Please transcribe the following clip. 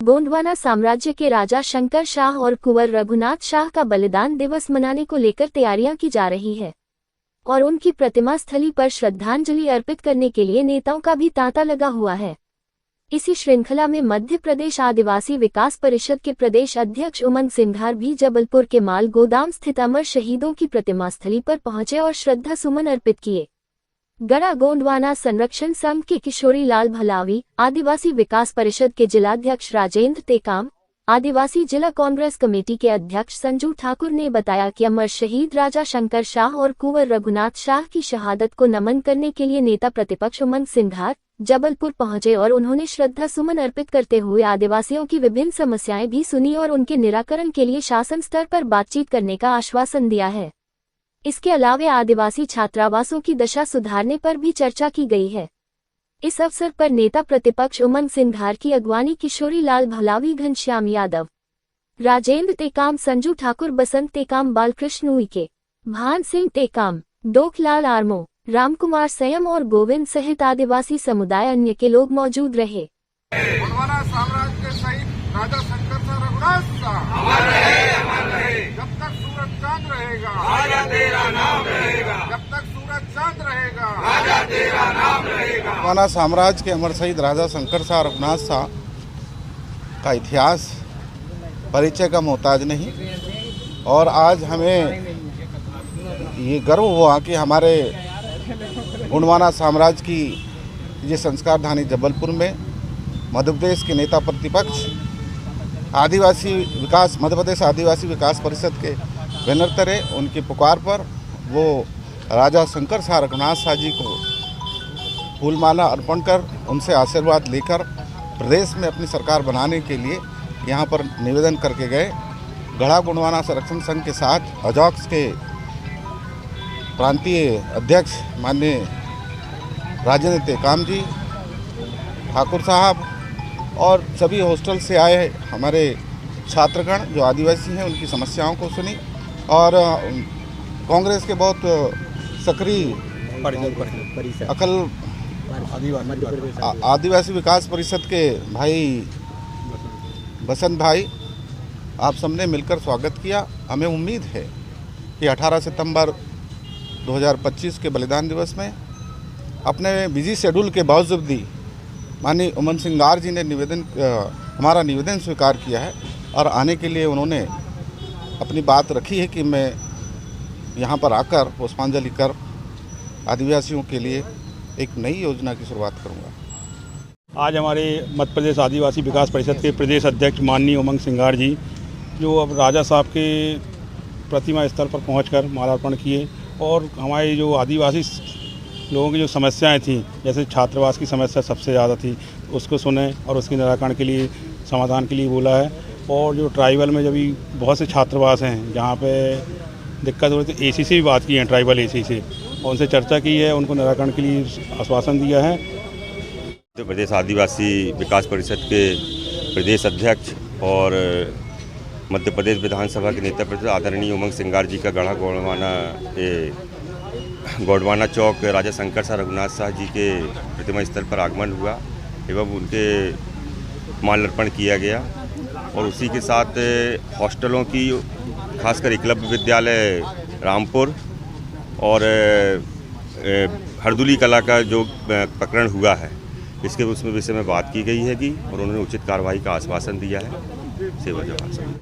गोंडवाना साम्राज्य के राजा शंकर शाह और कुंवर रघुनाथ शाह का बलिदान दिवस मनाने को लेकर तैयारियां की जा रही है और उनकी प्रतिमा स्थली पर श्रद्धांजलि अर्पित करने के लिए नेताओं का भी तांता लगा हुआ है। इसी श्रृंखला में मध्य प्रदेश आदिवासी विकास परिषद के प्रदेश अध्यक्ष उमंग सिंघार भी जबलपुर के माल गोदाम स्थित अमर शहीदों की प्रतिमा स्थली पर पहुंचे और श्रद्धा सुमन अर्पित किए। गड़ा गोंडवाना संरक्षण संघ के किशोरी लाल भलावी, आदिवासी विकास परिषद के जिलाध्यक्ष राजेंद्र टेकाम, आदिवासी जिला कांग्रेस कमेटी के अध्यक्ष संजू ठाकुर ने बताया कि अमर शहीद राजा शंकर शाह और कुंवर रघुनाथ शाह की शहादत को नमन करने के लिए नेता प्रतिपक्ष उमंग सिंघार जबलपुर पहुंचे और उन्होंने श्रद्धा सुमन अर्पित करते हुए आदिवासियों की विभिन्न समस्याएं भी सुनी और उनके निराकरण के लिए शासन स्तर पर बातचीत करने का आश्वासन दिया है। इसके अलावा आदिवासी छात्रावासों की दशा सुधारने पर भी चर्चा की गई है। इस अवसर पर नेता प्रतिपक्ष उमंग सिंघार की अगवानी किशोरी लाल भलावी, घनश्याम यादव, राजेंद्र टेकाम, संजू ठाकुर, बसंत टेकाम, बालकृष्ण उइके, भान सिंह टेकाम, डोकलाल आर्मो, रामकुमार संयम और गोविंद सहित आदिवासी समुदाय अन्य के लोग मौजूद रहे। गोंडवाना साम्राज्य के शहीद राजा शंकर शाह रघुनाथ शाह अमर रहे, जब तक सूरज चांद रहेगा राजा तेरा नाम रहेगा, जब तक सूरज चांद रहेगा राजा तेरा नाम रहेगा। गोंडवाना साम्राज्य के अमर शहीद राजा शंकर शाह रघुनाथ शाह का इतिहास परिचय का मोहताज नहीं, और आज हमें ये गर्व हुआ कि हमारे गोंडवाना साम्राज्य की ये संस्कार धानी जबलपुर में मध्य प्रदेश के नेता प्रतिपक्ष आदिवासी विकास मध्य प्रदेश आदिवासी विकास परिषद के बैनर तले उनकी पुकार पर वो राजा शंकर शाह रघुनाथ शाह जी को फूलमाला अर्पण कर उनसे आशीर्वाद लेकर प्रदेश में अपनी सरकार बनाने के लिए यहाँ पर निवेदन करके गए। गढ़ा गोंडवाना संरक्षण संघ के साथ अजॉक्स के प्रांतीय अध्यक्ष माननीय राजेंद्र टेकाम जी, ठाकुर साहब और सभी हॉस्टल से आए हमारे छात्रगण जो आदिवासी हैं उनकी समस्याओं को सुनी, और कांग्रेस के बहुत सक्रिय आदिवासी विकास परिषद के भाई बसंत भाई, आप सबने मिलकर स्वागत किया। हमें उम्मीद है कि 18 सितंबर 2025 के बलिदान दिवस में अपने बिजी शेड्यूल के बावजूद भी माननीय उमंग सिंघार जी ने हमारा निवेदन स्वीकार किया है और आने के लिए उन्होंने अपनी बात रखी है कि मैं यहाँ पर आकर पुष्पांजलि कर आदिवासियों के लिए एक नई योजना की शुरुआत करूँगा। आज हमारे मध्य प्रदेश आदिवासी विकास परिषद के प्रदेश अध्यक्ष माननीय उमंग सिंघार जी जो अब राजा साहब के प्रतिमा स्थल पर पहुंचकर माल्यार्पण किए और हमारे जो आदिवासी लोगों की जो समस्याएं थीं, जैसे छात्रावास की समस्या सबसे ज़्यादा थी, उसको सुने और उसके निराकरण के लिए समाधान के लिए बोला है। और जो ट्राइबल में जब भी बहुत से छात्रावास हैं जहाँ पे दिक्कत हो रही थी, एसी से भी बात की है, ट्राइबल एसी से, और उनसे चर्चा की है, उनको निराकरण के लिए आश्वासन दिया है। मध्य प्रदेश आदिवासी विकास परिषद के प्रदेश अध्यक्ष और मध्य प्रदेश विधानसभा के नेता प्रतिपक्ष आदरणीय उमंग सिंघार जी का गढ़ा गोंडवाना चौक राजा शंकर शाह रघुनाथ शाह जी के प्रतिमा स्थल पर आगमन हुआ एवं उनके माल्यार्पण किया गया, और उसी के साथ हॉस्टलों की खासकर एकलव्य विद्यालय रामपुर और हरदुली कला का जो प्रकरण हुआ है इसके उसमें विषय में बात की गई है कि और उन्होंने उचित कार्रवाई का आश्वासन दिया है। सेवा जवान।